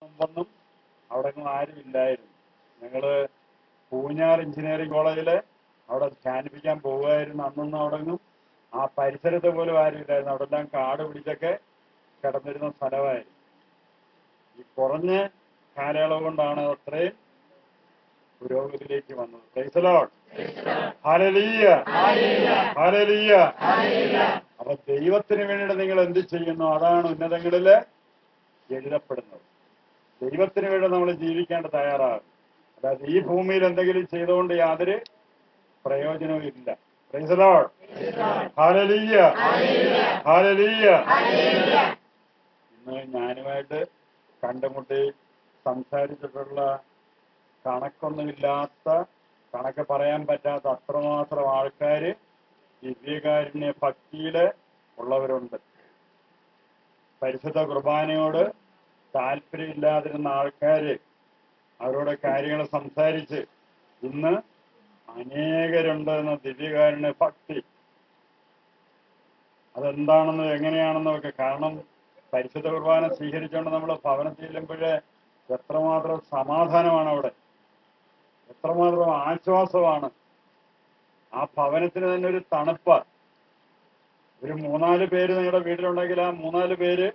മുമ്പൊന്നും അവിടെ ആരും ഇല്ലായിരുന്നു. ഞങ്ങള് പൂഞ്ഞാർ എഞ്ചിനീയറിംഗ് കോളേജില് അവിടെ ധ്യാനിപ്പിക്കാൻ പോകുമായിരുന്നു. അന്നൊന്നും അവിടെങ്ങും ആ പരിസരത്ത് പോലും ആരും ഇല്ലായിരുന്നു. അവിടെ എല്ലാം കാട് പിടിച്ചൊക്കെ കിടന്നിരുന്ന സ്ഥലമായിരുന്നു. ഈ കുറഞ്ഞ കാലയളവ് കൊണ്ടാണ് അത്രയും പുരോഗതിയിലേക്ക് വന്നത്. Price the Lord. Hallelujah, hallelujah. അപ്പൊ ദൈവത്തിന് വേണ്ടിയിട്ട് നിങ്ങൾ എന്ത് ചെയ്യുന്നു അതാണ് ഉന്നതങ്ങളില് എഴുതപ്പെടുന്നത്. ദൈവത്തിന് വേണ്ടി നമ്മൾ ജീവിക്കേണ്ട തയ്യാറാകും. അതായത് ഈ ഭൂമിയിൽ എന്തെങ്കിലും ചെയ്തുകൊണ്ട് യാതൊരു പ്രയോജനവും ഇല്ല. Price the Lord. Hallelujah, hallelujah. ഇന്ന് ഞാനുമായിട്ട് കണ്ടുമുട്ടി സംസാരിച്ചിട്ടുള്ള കണക്കൊന്നുമില്ലാത്ത, കണക്ക് പറയാൻ പറ്റാത്ത അത്രമാത്രം ആൾക്കാര് ദിവ്യകാരുണ്യ ഭക്തിയില് ഉള്ളവരുണ്ട്. പരിശുദ്ധ കുർബാനയോട് താല്പര്യമില്ലാതിരുന്ന ആൾക്കാര് അവരോട് കാര്യങ്ങൾ സംസാരിച്ച് ഇന്ന് അനേകരുണ്ട് എന്ന ദിവ്യകാരുണ്യ ഭക്തി. അതെന്താണെന്ന് എങ്ങനെയാണെന്നൊക്കെ. കാരണം പരിശുദ്ധ കുർബാന സ്വീകരിച്ചുകൊണ്ട് നമ്മൾ ഭവനത്തിൽ ചെല്ലുമ്പോഴേ എത്രമാത്രം സമാധാനമാണ് അവിടെ, എത്രമാത്രം ആശ്വാസമാണ്. ആ ഭവനത്തിന് തന്നെ ഒരു തണുപ്പ്. ഒരു 3-4 പേര് നിങ്ങളുടെ വീട്ടിലുണ്ടെങ്കിൽ ആ 3-4 പേര്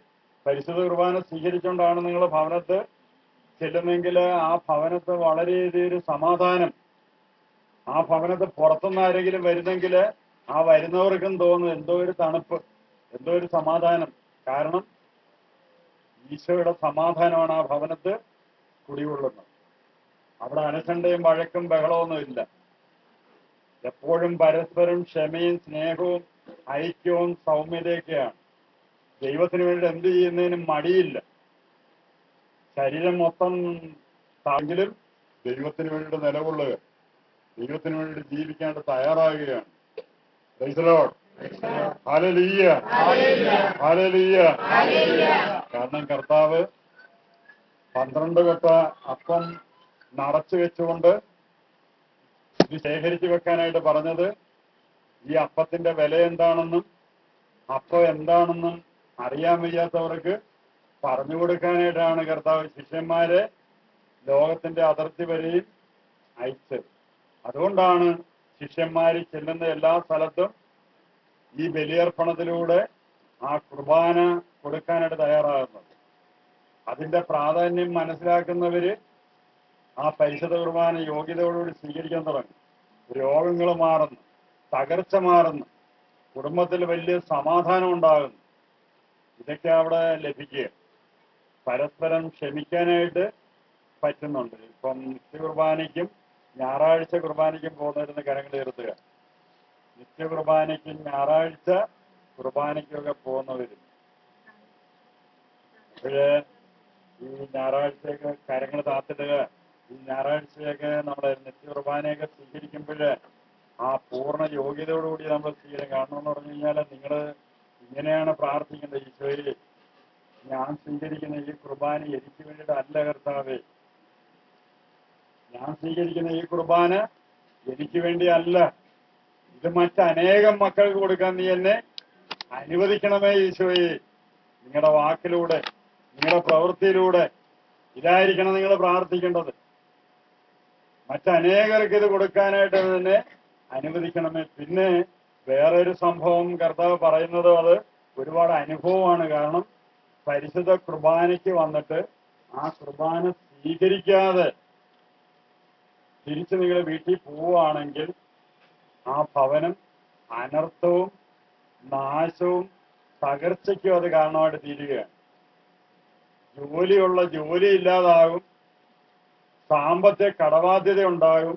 പരിശുദ്ധ കുർബാന സ്വീകരിച്ചുകൊണ്ടാണ് നിങ്ങൾ ഭവനത്ത് ചെല്ലുന്നെങ്കിൽ ആ ഭവനത്ത് വളരെയധികം ഒരു സമാധാനം. ആ ഭവനത്ത് പുറത്തുനിന്ന് ആരെങ്കിലും വരുന്നെങ്കിൽ ആ വരുന്നവർക്കും തോന്നും എന്തോ ഒരു തണുപ്പ്, എന്തോ ഒരു സമാധാനം. കാരണം ഈശോയുടെ സമാധാനമാണ് ആ ഭവനത്ത് കുടികൊള്ളുന്നത്. അവിടെ അനശണ്ടയും വഴക്കും ബഹളമൊന്നുമില്ല. എപ്പോഴും പരസ്പരം ക്ഷമയും സ്നേഹവും ഐക്യവും സൗമ്യതയൊക്കെയാണ്. ദൈവത്തിന് വേണ്ടി എന്ത് ചെയ്യുന്നതിനും മടിയില്ല. ശരീരം മൊത്തം താങ്കിലും ദൈവത്തിന് വേണ്ടിയിട്ട് നിലകൊള്ളുക, ദൈവത്തിന് വേണ്ടിയിട്ട് ജീവിക്കാണ്ട് തയ്യാറാകുകയാണ്. Praise the Lord. Hallelujah, hallelujah. കാരണം കർത്താവ് 12 കെട്ട അപ്പം നടച്ചു വെച്ചുകൊണ്ട് ഇത് ശേഖരിച്ചു വെക്കാനായിട്ട് പറഞ്ഞത് ഈ അപ്പത്തിന്റെ വില എന്താണെന്നും അപ്പം എന്താണെന്നും അറിയാൻ വയ്യാത്തവർക്ക് പറഞ്ഞു കൊടുക്കാനായിട്ടാണ് കർത്താവ് ശിഷ്യന്മാരെ ലോകത്തിന്റെ അതിർത്തി വരെയും അയച്ചത്. അതുകൊണ്ടാണ് ശിഷ്യന്മാര് ചെല്ലുന്ന എല്ലാ സ്ഥലത്തും ഈ ബലിയർപ്പണത്തിലൂടെ ആ കുർബാന കൊടുക്കാനായിട്ട് തയ്യാറാകുന്നത്. അതിന്റെ പ്രാധാന്യം മനസ്സിലാക്കുന്നവര് ആ പരിശുദ്ധ കുർബാന യോഗ്യതയോടുകൂടി സ്വീകരിക്കാൻ തുടങ്ങും. രോഗങ്ങൾ മാറുന്നു, തകർച്ച മാറുന്നു, കുടുംബത്തിൽ വലിയ സമാധാനം ഉണ്ടാകുന്നു. ഇതൊക്കെ അവിടെ ലഭിക്കുക. പരസ്പരം ക്ഷമിക്കാനായിട്ട് പറ്റുന്നുണ്ട്. ഇപ്പം നിത്യ കുർബാനയ്ക്കും ഞായറാഴ്ച കുർബാനയ്ക്കും പോകുന്നവരുന്ന കരങ്ങൾ ഉയർത്തുക. നിത്യ കുർബാനയ്ക്കും ഞായറാഴ്ച കുർബാനയ്ക്കൊക്കെ പോകുന്നവരും അപ്പോഴേ ഈ ഞായറാഴ്ചയൊക്കെ കരങ്ങൾ താത്തിടുക. ഈ ഞായറാഴ്ചയൊക്കെ നമ്മുടെ നിത്യ കുർബാനയൊക്കെ സ്വീകരിക്കുമ്പോൾ ആ പൂർണ്ണ യോഗ്യതയോടുകൂടി നമ്മൾ സ്വീകരിക്കും. കാരണം എന്ന് പറഞ്ഞു കഴിഞ്ഞാൽ നിങ്ങൾ ഇങ്ങനെയാണ് പ്രാർത്ഥിക്കേണ്ടത്: ഈശോയെ, ഞാൻ സ്വീകരിക്കുന്ന ഈ കുർബാന എനിക്ക് വേണ്ടിയിട്ടല്ല കർത്താവേ, ഞാൻ സ്വീകരിക്കുന്ന ഈ കുർബാന എനിക്ക് വേണ്ടിയല്ല, ഇത് മറ്റനേകം മക്കൾക്ക് കൊടുക്കാൻ നീ എന്നെ അനുവദിക്കണമേ ഈശോയെ. നിങ്ങളുടെ വാക്കിലൂടെ, നിങ്ങളുടെ പ്രവൃത്തിയിലൂടെ ഇതായിരിക്കണം നിങ്ങൾ പ്രാർത്ഥിക്കേണ്ടത്. മറ്റനേകർക്ക് ഇത് കൊടുക്കാനായിട്ട് തന്നെ അനുവദിക്കണമേ. പിന്നെ വേറൊരു സംഭവം കർത്താവ് പറയുന്നത് അത് ഒരുപാട് അനുഭവമാണ്. കാരണം പരിശുദ്ധ കുർബാനയ്ക്ക് വന്നിട്ട് ആ കുർബാന സ്വീകരിക്കാതെ തിരിച്ച് നിങ്ങൾ വീട്ടിൽ പോവുകയാണെങ്കിൽ ആ ഭവനം അനർത്ഥവും നാശവും തകർച്ചയ്ക്കും അത് കാരണമായിട്ട് തീരുകയാണ്. ജോലിയുള്ള ജോലി ഇല്ലാതാകും, സാമ്പത്തിക കടബാധ്യത ഉണ്ടാകും,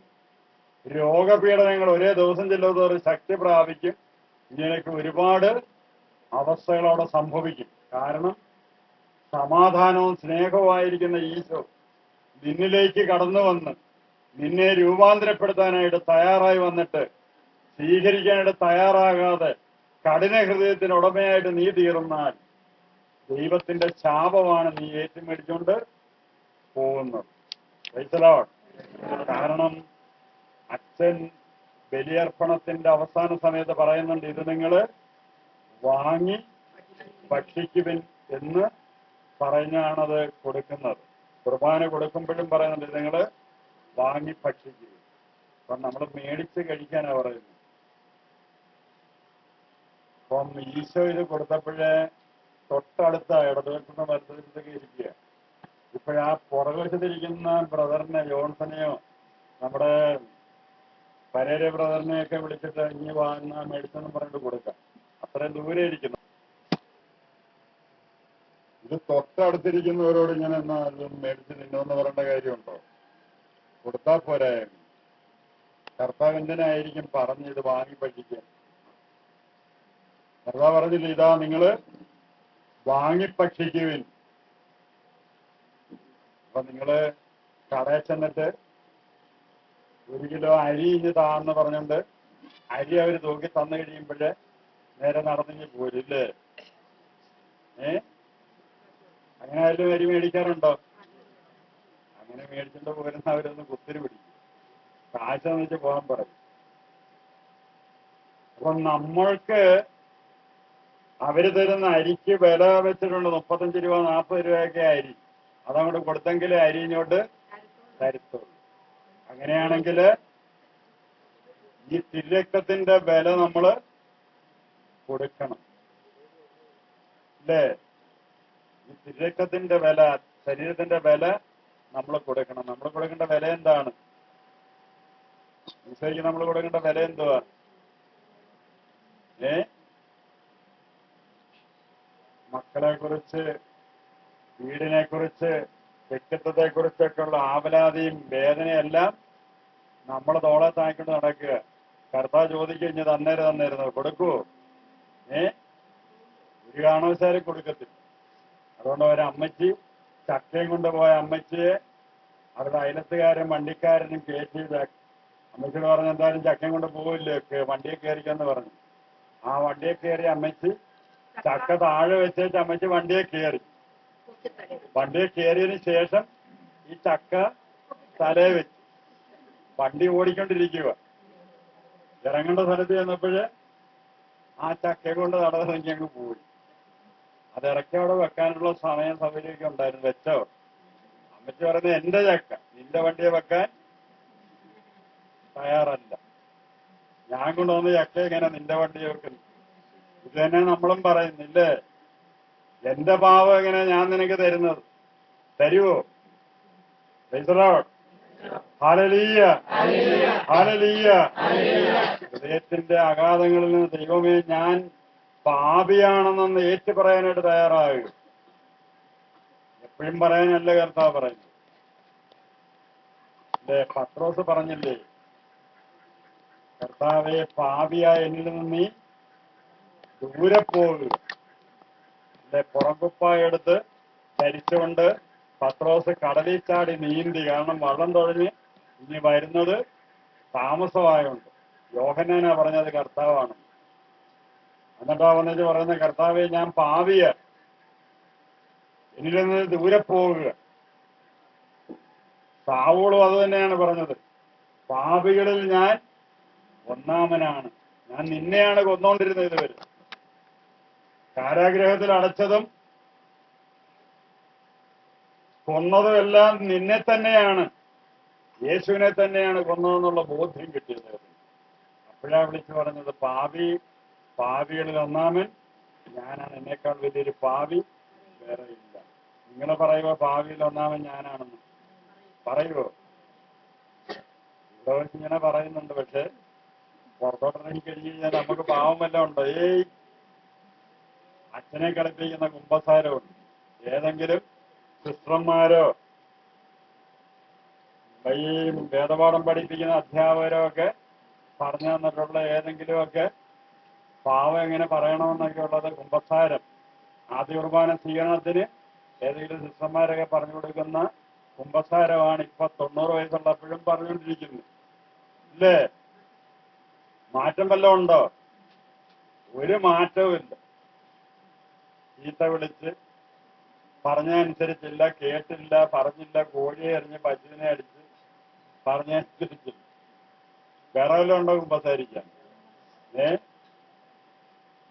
രോഗപീഠനങ്ങൾ ഒരേ ദിവസം ചെല്ലുന്നതോറും ശക്തി പ്രാപിക്കും. ഇങ്ങനെയൊക്കെ ഒരുപാട് അവസ്ഥകൾ അവിടെ സംഭവിക്കും. കാരണം സമാധാനവും സ്നേഹവുമായിരിക്കുന്ന ഈശോ നിന്നിലേക്ക് കടന്നു വന്ന് നിന്നെ രൂപാന്തരപ്പെടുത്താനായിട്ട് തയ്യാറായി വന്നിട്ട് സ്വീകരിക്കാനായിട്ട് തയ്യാറാകാതെ കഠിന ഹൃദയത്തിന് ഉടമയായിട്ട് നീ തീർന്നാൽ ദൈവത്തിന്റെ ശാപമാണ് നീ ഏറ്റുമേടിച്ചുകൊണ്ട് പോകുന്നത്. Price the Lord. കാരണം അച്ഛൻ ബലിയർപ്പണത്തിന്റെ അവസാന സമയത്ത് പറയുന്നുണ്ട്, ഇത് നിങ്ങൾ വാങ്ങി ഭക്ഷിക്കുവിൻ എന്ന് പറഞ്ഞാണത് കൊടുക്കുന്നത്. കുർബാന കൊടുക്കുമ്പോഴും പറയുന്നുണ്ട് നിങ്ങൾ വാങ്ങി ഭക്ഷിക്കുക. അപ്പം നമ്മൾ മേടിച്ച് കഴിക്കാനാ പറയുന്നത്. അപ്പം ഈശോ ഇത് കൊടുത്തപ്പോഴേ തൊട്ടടുത്ത ഇടതുവശത്തുന്ന വലതുവശത്തൊക്കെ ഇരിക്കുക. ഇപ്പോഴാ പുറകുവശത്തിരിക്കുന്ന ബ്രദറിനെ, ജോൺസനെയോ നമ്മുടെ പരേര ബ്രദറിനെയൊക്കെ വിളിച്ചിട്ട് ഇനി വാങ്ങുന്ന മേടിച്ചെന്ന് പറഞ്ഞിട്ട് കൊടുക്കാം. അത്രയും ദൂരെ ഇരിക്കുന്നു. ഇത് തൊട്ടടുത്തിരിക്കുന്നവരോട് ഇങ്ങനെ എന്നാ മേടിച്ച് നിന്നോന്ന് പറയേണ്ട കാര്യമുണ്ടോ? കൊടുത്താൽ പോരാ. കർത്താവ് എന്തിനായിരിക്കും പറഞ്ഞ് ഇത് വാങ്ങി ഭക്ഷിക്കാൻ? കർത്താവ് പറഞ്ഞില്ല, ഇതാ നിങ്ങള് വാങ്ങി ഭക്ഷിക്കുവിൻ. അപ്പൊ നിങ്ങള് കടയിൽ ചെന്നിട്ട് 1 കിലോ അരി ഇഞ്ഞ് താന്ന് പറഞ്ഞുകൊണ്ട് അരി അവർ തൂക്കി തന്നു കഴിയുമ്പോഴേ നേരെ നടന്നിങ്ങി പോരില്ലേ? അങ്ങനെ ആയാലും അരി മേടിക്കാറുണ്ടോ? അങ്ങനെ മേടിച്ചിട്ട് പോരുന്ന അവരൊന്ന് കുത്തിരി പിടിക്കും, കാശെന്ന് വെച്ച് പോകാൻ പറയും. അപ്പൊ നമ്മൾക്ക് അവര് തരുന്ന അരിക്ക് വില വെച്ചിട്ടുണ്ട് 35 രൂപ 40 രൂപയൊക്കെ അരി. അതങ്ങോട്ട് കൊടുത്തെങ്കിലേ അരി ഇങ്ങോട്ട് തരുത്തുള്ളൂ. അങ്ങനെയാണെങ്കിൽ ഈ തിരക്കത്തിന്റെ വില നമ്മള് കൊടുക്കണം അല്ലേ? ഈ തിരക്കത്തിന്റെ വില, ശരീരത്തിന്റെ വില നമ്മൾ കൊടുക്കണം. നമ്മൾ കൊടുക്കേണ്ട വില എന്താണ്? ഈശോയ്ക്ക് നമ്മൾ കൊടുക്കേണ്ട വില എന്തുവാ? മക്കളെ കുറിച്ച്, വീടിനെ കുറിച്ച്, വ്യക്തിത്വത്തെ കുറിച്ചൊക്കെയുള്ള ആവലാതിയും വേദനയെല്ലാം നമ്മളെ തോളെ താങ്ങിക്കൊണ്ട് നടക്കുക. കർത്താവ് ചോദിക്കുക, ഇഞ്ഞ് തന്നേരുന്നു കൊടുക്കുവോ? ഒരു കാരണവശാലും കൊടുക്കത്തില്ല. അതുകൊണ്ട് ഒരമ്മച്ചി ചക്കയും കൊണ്ടുപോയ അമ്മച്ചിയെ അവരുടെ അയലത്തുകാരും വണ്ടിക്കാരനും കയറ്റി, അമ്മച്ചിയോട് പറഞ്ഞ എന്തായാലും ചക്കയും കൊണ്ട് പോവില്ലേ, വണ്ടിയെ കയറിക്കെന്ന് പറഞ്ഞു. ആ വണ്ടിയെ കയറി അമ്മച്ചി ചക്ക താഴെ വെച്ചേച്ച് അമ്മച്ചി വണ്ടിയെ കയറി. വണ്ടിയെ കയറിയതിന് ശേഷം ഈ ചക്ക തലയെ വെച്ചു. വണ്ടി ഓടിക്കൊണ്ടിരിക്കുക. ഇറങ്ങേണ്ട സ്ഥലത്ത് ചെന്നപ്പോഴ് ആ ചക്കയെ കൊണ്ട് നടന്നിറങ്ങി അങ്ങ് പോയി. അത് ഇറക്കി അവിടെ വെക്കാനുള്ള സമയം സൗകര്യമൊക്കെ ഉണ്ടായിരുന്നു. വെച്ചോ? അമ്മച്ചി പറയുന്നത് എന്റെ ചക്ക നിന്റെ വണ്ടിയെ വെക്കാൻ തയ്യാറല്ല. ഞാൻ കൊണ്ടുവന്ന് ചക്ക എങ്ങനെ നിന്റെ വണ്ടിയെ വെക്കുന്നു? ഇത് തന്നെ നമ്മളും പറയുന്നില്ലേ, എന്റെ പാവം എങ്ങനെ ഞാൻ നിനക്ക് തരുന്നത്? തരുവോ? Hallelujah, hallelujah. ഹൃദയത്തിന്റെ അഗാധങ്ങളിൽ നിന്ന് ദൈവമേ ഞാൻ പാപിയാണെന്ന് ഏറ്റു പറയാനായിട്ട് തയ്യാറാകുക. എപ്പോഴും പറയാനല്ല കർത്താവ് പറയുന്നത്. പത്രോസ് പറഞ്ഞില്ലേ, കർത്താവെ പാപിയായ എന്നിൽ നിന്ന് നീ ദൂരെ പോകുക. പുറംകുപ്പായെടുത്ത് ധരിച്ചുകൊണ്ട് പത്രോസ് കടലിൽ ചാടി നീന്തി. കാരണം വള്ളം തുഴഞ്ഞ് ഇനി വരുന്നത് താമസമായുണ്ട്. യോഹന്നാനാ പറഞ്ഞത് കർത്താവാണ്. എന്നിട്ടാ വന്നിട്ട് പറയുന്നത്, കർത്താവെ ഞാൻ പാപിയ, എന്നിൽ നിന്ന് ദൂരെ പോവുക. സാവൂളും അത് തന്നെയാണ് പറഞ്ഞത്, പാപികളിൽ ഞാൻ ഒന്നാമനാണ്. ഞാൻ നിന്നെയാണ് കൊന്നുകൊണ്ടിരുന്നത് ഇതുവരെ. കാരാഗ്രഹത്തിൽ അടച്ചതും കൊന്നതും എല്ലാം നിന്നെ തന്നെയാണ്, യേശുവിനെ തന്നെയാണ് കൊന്നതെന്നുള്ള ബോധ്യം കിട്ടിയത്. അപ്പോഴാ വിളിച്ചു പറഞ്ഞത്, പാപികളിൽ ഒന്നാമൻ ഞാനാണ്, എന്നേക്കാൾ വലിയൊരു പാപി വേറെ ഇല്ല. നിങ്ങളെ പറയുമോ പാപിയിൽ ഒന്നാമൻ ഞാനാണെന്ന്? പറയുമോ? ഇവിടെ വെച്ച് ഇങ്ങനെ പറയുന്നുണ്ട്, പക്ഷെ പുറത്തോട്ടിറങ്ങി കഴിഞ്ഞ് കഴിഞ്ഞാൽ നമുക്ക് പാവം വല്ലതും ഉണ്ടോ? അച്ഛനെ കളിപ്പിക്കുന്ന കുമ്പസാരമുണ്ട്. ഏതെങ്കിലും സിസ്റ്റർമാരോ ഈ വേദപാഠം പഠിപ്പിക്കുന്ന അധ്യാപകരോ ഒക്കെ പറഞ്ഞു തന്നിട്ടുള്ള ഏതെങ്കിലുമൊക്കെ പാവം എങ്ങനെ പറയണമെന്നൊക്കെ ഉള്ളത് കുമ്പസാരം, ആദ്യ കുർബാന സ്വീകരണത്തിന് ഏതെങ്കിലും സിസ്റ്റർമാരൊക്കെ പറഞ്ഞു കൊടുക്കുന്ന കുമ്പസാരമാണ് ഇപ്പൊ 90 വയസ്സുള്ളപ്പോഴും പറഞ്ഞുകൊണ്ടിരിക്കുന്നത് ഇല്ലേ? മാറ്റം വല്ലതും ഉണ്ടോ? ഒരു മാറ്റവും ഇല്ല. ചീത്ത വിളിച്ച്, പറഞ്ഞനുസരിച്ചില്ല, കേട്ടില്ല, പറഞ്ഞില്ല, കോഴിയെ എറിഞ്ഞ് പശുവിനെ അടിച്ച് പറഞ്ഞനുസരിച്ചില്ല. വേറെ വല്ലതും ഉണ്ടോ കുമ്പസാരിക്കാൻ?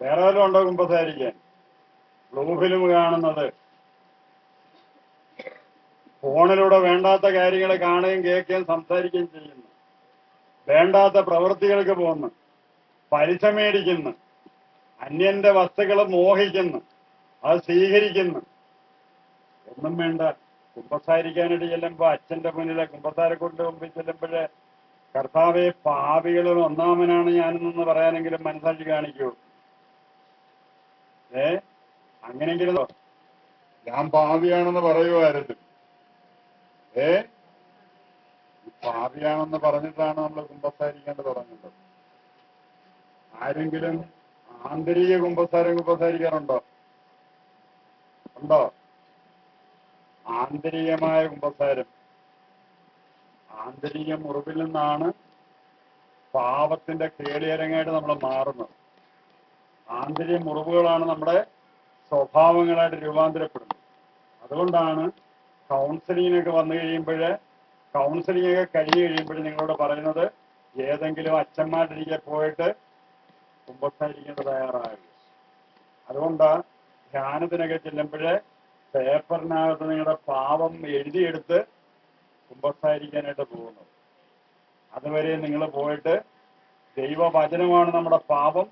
വേറെ വല്ലതും ഉണ്ടോ കുമ്പസാരിക്കാൻ? ബ്ലൂ ഫിലിം കാണുന്നത്, ഫോണിലൂടെ വേണ്ടാത്ത കാര്യങ്ങൾ കാണുകയും കേൾക്കുകയും സംസാരിക്കുകയും ചെയ്യുന്നു. വേണ്ടാത്ത പ്രവൃത്തികൾക്ക് പോകുന്നു, പലിശ മേടിക്കുന്നു, അന്യന്റെ വസ്തുക്കൾ മോഹിക്കുന്നു, അത് സ്വീകരിക്കുന്നു. ഒന്നും വേണ്ട. കുമ്പസാരിക്കാനായിട്ട് ചെല്ലുമ്പോ അച്ഛന്റെ മുന്നിലെ കുമ്പസാരക്കൂട്ടിന്റെ മുമ്പിൽ ചെല്ലുമ്പോഴേ കർത്താവെ പാപികളിൽ ഒന്നാമനാണ് ഞാനെന്ന് പറയാനെങ്കിലും മനസ്സാക്ഷി കാണിക്കൂ. അങ്ങനെയെങ്കിലും ഞാൻ പാപിയാണെന്ന് പറയുമായിരുന്നു. പാപിയാണെന്ന് പറഞ്ഞിട്ടാണ് നമ്മൾ കുമ്പസാരിക്കേണ്ടത് തുടങ്ങുന്നത്. ആരെങ്കിലും ആന്തരിക കുമ്പസാരിക്കാറുണ്ടോ? ഉണ്ടോ? ആന്തരികമായ കുമ്പസാരം, ആന്തരിക മുറിവിൽ നിന്നാണ് പാപത്തിന്റെ കേളിയരങ്ങായിട്ട് നമ്മൾ മാറുന്നത്. ആന്തരിക മുറിവുകളാണ് നമ്മുടെ സ്വഭാവങ്ങളായിട്ട് രൂപാന്തരപ്പെടുന്നത്. അതുകൊണ്ടാണ് കൗൺസിലിങ്ങിനൊക്കെ വന്നു കഴിയുമ്പോൾ, കൗൺസിലിംഗ് ഒക്കെ കഴിഞ്ഞു കഴിയുമ്പോൾ നിങ്ങളോട് പറയുന്നത് ഏതെങ്കിലും അച്ഛന്മാരിരിക്കെ പോയിട്ട് കുമ്പസാരിക്കേണ്ട തയ്യാറാകുക. അതുകൊണ്ടാണ് ധ്യാനത്തിനൊക്കെ ചെല്ലുമ്പോൾ പേപ്പറിനകത്ത് നിങ്ങളുടെ പാപം എഴുതിയെടുത്ത് കുമ്പസാരിക്കാനായിട്ട് പോകുന്നത്. അതുവരെ നിങ്ങൾ പോയിട്ട് ദൈവവചനമാണ് നമ്മുടെ പാപം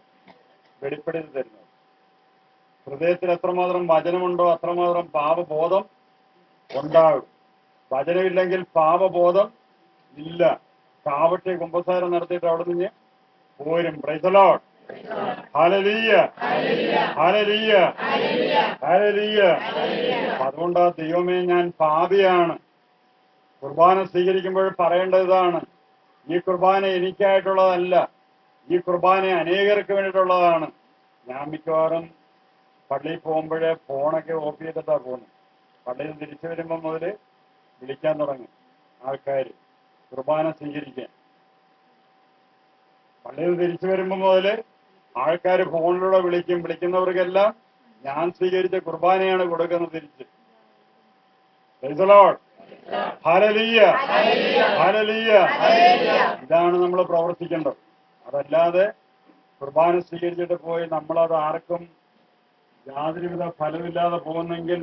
വെളിപ്പെടുത്തി തരുന്നത്. ഹൃദയത്തിൽ എത്രമാത്രം വചനമുണ്ടോ അത്രമാത്രം പാപബോധം ഉണ്ടാകും. വചനമില്ലെങ്കിൽ പാപബോധം ഇല്ല. കാവട്ടെ കുമ്പസാരം നടത്തിയിട്ട് അവിടെ നിന്ന് പോരും. Price the Lord. Hallelujah, hallelujah, hallelujah. അതുകൊണ്ടാ ദൈവമേ ഞാൻ പാപിയാണ്. കുർബാന സ്വീകരിക്കുമ്പോൾ പറയേണ്ടത് ഇതാണ്: ഈ കുർബാന എനിക്കായിട്ടുള്ളതല്ല, ഈ കുർബാന അനേകർക്ക് വേണ്ടിയിട്ടുള്ളതാണ്. ഞാൻ മിക്കവാറും പള്ളിയിൽ പോകുമ്പോഴേ ഫോണൊക്കെ ഓഫ് ചെയ്തിട്ടാ പോകുന്നത്. പള്ളിയിൽ നിന്ന് തിരിച്ചു വരുമ്പോൾ മുതൽ വിളിക്കാൻ തുടങ്ങും ആൾക്കാർ കുർബാന സ്വീകരിക്കാൻ. പള്ളിയിൽ നിന്ന് തിരിച്ചു വരുമ്പോൾ മുതൽ ആൾക്കാർ ഫോണിലൂടെ വിളിക്കും. വിളിക്കുന്നവർക്കെല്ലാം ഞാൻ സ്വീകരിച്ച കുർബാനയാണ് കൊടുക്കുന്നത് തിരിച്ച്. Price the Lord. Hallelujah, hallelujah. ഇതാണ് നമ്മൾ പ്രവർത്തിക്കേണ്ടത്. അതല്ലാതെ കുർബാന സ്വീകരിച്ചിട്ട് പോയി നമ്മളത് ആർക്കും യാതൊരുവിധ ഫലമില്ലാതെ പോകുന്നെങ്കിൽ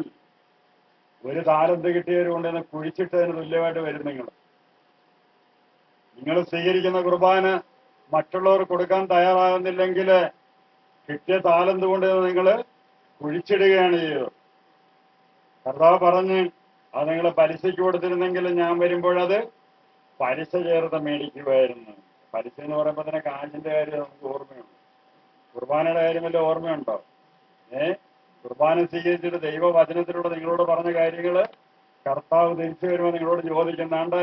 ഒരു താലന്ത് കിട്ടിയവരുകൊണ്ടെന്ന് കുഴിച്ചിട്ടതിന് തുല്യമായിട്ട് വരും. നിങ്ങൾ സ്വീകരിക്കുന്ന കുർബാന മറ്റുള്ളവർ കൊടുക്കാൻ തയ്യാറാകുന്നില്ലെങ്കിൽ കിട്ടിയ താലന്ത് കൊണ്ട് നിങ്ങൾ കുഴിച്ചിടുകയാണ് ചെയ്തത്. കർത്താവ് പറഞ്ഞ് അത് നിങ്ങൾ പലിശയ്ക്ക് കൊടുത്തിരുന്നെങ്കിൽ ഞാൻ വരുമ്പോഴത് പലിശ ചേർത്ത് മേടിക്കുമായിരുന്നു. പലിശ എന്ന് പറയുമ്പോൾ തന്നെ കാശിന്റെ കാര്യം നമുക്ക് ഓർമ്മയുണ്ട്. കുർബാനയുടെ കാര്യം വല്ല ഓർമ്മയുണ്ടോ? കുർബാന സ്വീകരിച്ചിട്ട് ദൈവവചനത്തിലൂടെ നിങ്ങളോട് പറഞ്ഞ കാര്യങ്ങൾ കർത്താവ് തിരിച്ചു വരുമ്പോൾ നിങ്ങളോട് ചോദിക്കുന്നാണ്ട്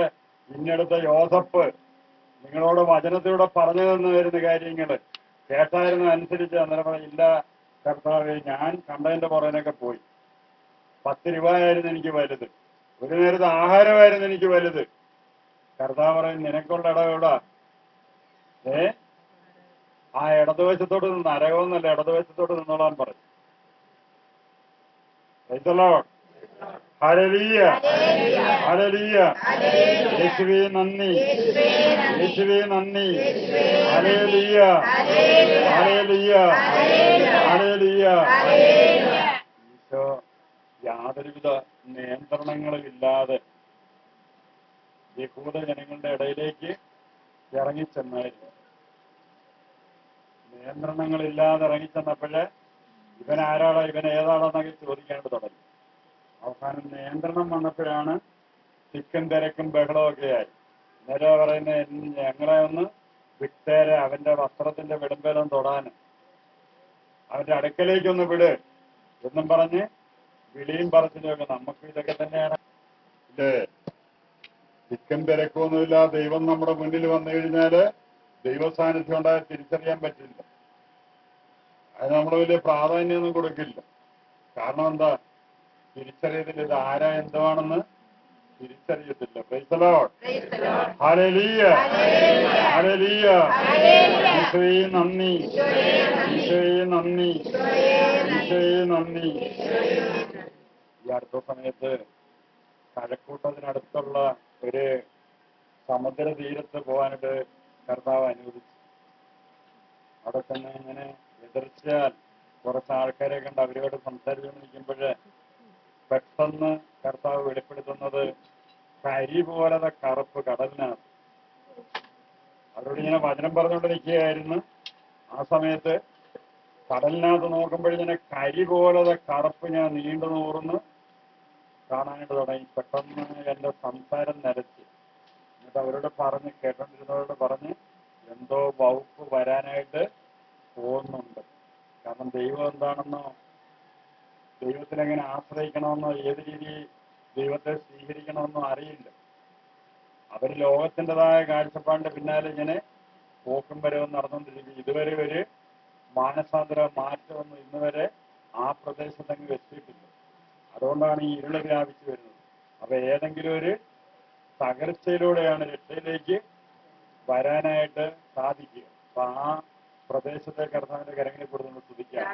ഇന്നടുത്ത യോസഫ് നിങ്ങളോട് വചനത്തിലൂടെ പറഞ്ഞു തന്നു വരുന്ന കാര്യങ്ങൾ കേട്ടായിരുന്നു അനുസരിച്ച്. അന്നേരം ഇല്ല കർത്താവ്, ഞാൻ കണ്ടതിന്റെ പുറകിനൊക്കെ പോയി. 10 രൂപയായിരുന്നു എനിക്ക് വലുത്, ഒരു നേരത്തെ ആഹാരമായിരുന്നു എനിക്ക് വലുത്. കർത്താവ് പറയും നിനക്കുള്ള ഇടം എവിടാ? ആ ഇടതുവശത്തോട്ട് നിന്ന്, നരകമെന്നല്ല ഇടതുവശത്തോട്ട് നിന്നോളാൻ പറയും. Hallelujah, hallelujah. യേശുവേ നന്ദി, യേശുവേ നന്ദി. Hallelujah, hallelujah, hallelujah. ഈശോ യാതൊരുവിധ നിയന്ത്രണങ്ങളുമില്ലാതെ യഹൂദ ജനങ്ങളുടെ ഇടയിലേക്ക് ഇറങ്ങിച്ചെന്നായിരുന്നു. നിയന്ത്രണങ്ങളില്ലാതെ ഇറങ്ങിച്ചെന്നപ്പോഴേ ഇവൻ ആരാളോ, ഇവൻ ഏതാളെന്നൊക്കെ ചോദിക്കാണ്ട് തുടങ്ങി. അവസാനം നിയന്ത്രണം വന്നപ്പോഴാണ് തിക്കും തിരക്കും ബഹളമൊക്കെ ആയി. നേരെ പറയുന്നത് ഞങ്ങളെ ഒന്ന് വിട്ടേരെ, അവന്റെ വസ്ത്രത്തിന്റെ വിടമ്പേലം തൊടാന്, അവന്റെ അടുക്കലേക്കൊന്ന് വിട് എന്നും പറഞ്ഞ് വിളിയും പറച്ചിലൊക്കെ. നമുക്ക് ഇതൊക്കെ തന്നെയാണ് ഇല്ലേ? തിക്കും തിരക്കൊന്നുമില്ല. ദൈവം നമ്മുടെ മുന്നിൽ വന്നു കഴിഞ്ഞാല് ദൈവസാന്നിധ്യം ഉണ്ടായാൽ തിരിച്ചറിയാൻ പറ്റില്ല. അത് നമ്മൾ വലിയ പ്രാധാന്യമൊന്നും കൊടുക്കില്ല. കാരണം എന്താ? തിരിച്ചറിയത്തില്ല, ഇത് ആരാ എന്താണെന്ന് തിരിച്ചറിയത്തില്ല. Praise the Lord. Hallelujah, hallelujah. ഈശോയെ നന്ദി, ഈശോയെ നന്ദി, ഈശോയെ നന്ദി. ഈ അടുത്ത സമയത്ത് കഴക്കൂട്ടത്തിനടുത്തുള്ള ഒരു സമുദ്ര തീരത്ത് പോകാനായിട്ട് കർത്താവ് അനുവദിച്ചു. അവിടെ തന്നെ ഇങ്ങനെ എതിർച്ചാൽ കുറച്ച് ആൾക്കാരെ കണ്ട് അവരോട് സംസാരിച്ചുകൊണ്ടിരിക്കുമ്പോഴേ പെട്ടെന്ന് കർത്താവ് വെളിപ്പെടുത്തുന്നത് കരി പോലത്തെ കറുപ്പ് കടലിനകത്ത്. അവരോട് ഇങ്ങനെ വചനം പറഞ്ഞുകൊണ്ട് നിൽക്കുകയായിരുന്നു. ആ സമയത്ത് കടലിനകത്ത് നോക്കുമ്പോഴിങ്ങനെ കരി പോലത്തെ കറുപ്പ് ഞാൻ നീണ്ടു നൂർന്ന് കാണാനായിട്ട് തുടങ്ങി. പെട്ടെന്ന് എൻ്റെ സംസാരം നിലച്ച്. എന്നിട്ട് അവരോട് പറഞ്ഞ്, കേട്ടോണ്ടിരുന്നവരോട് പറഞ്ഞ്, എന്തോ വകുപ്പ് വരാനായിട്ട് പോകുന്നുണ്ട്. കാരണം ദൈവം എന്താണെന്നോ, ദൈവത്തിനെങ്ങനെ ആശ്രയിക്കണമെന്നോ, ഏത് രീതിയിൽ ദൈവത്തെ സ്വീകരിക്കണമെന്നോ അറിയില്ല. അവർ ലോകത്തിൻ്റെതായ കാഴ്ചപ്പാടിന്റെ പിന്നാലെ ഇങ്ങനെ പോക്കും വരവും നടന്നുകൊണ്ടിരിക്കും. ഇതുവരെ ഒരു മാനസാന്തര മാറ്റമൊന്നും ഇന്ന് വരെ ആ പ്രദേശത്തങ്ങ് എത്തിയിട്ടില്ല. അതുകൊണ്ടാണ് ഈ ഇരുള് വ്യാപിച്ചു വരുന്നത്. അപ്പൊ ഏതെങ്കിലും ഒരു തകർച്ചയിലൂടെയാണ് രക്ഷയിലേക്ക് വരാനായിട്ട് സാധിക്കുക. അപ്പൊ ആ പ്രദേശത്തെ കർത്താവിന്റെ കരങ്ങളിൽ കൊടുത്തുകൊണ്ട് സ്തുതിക്കാം.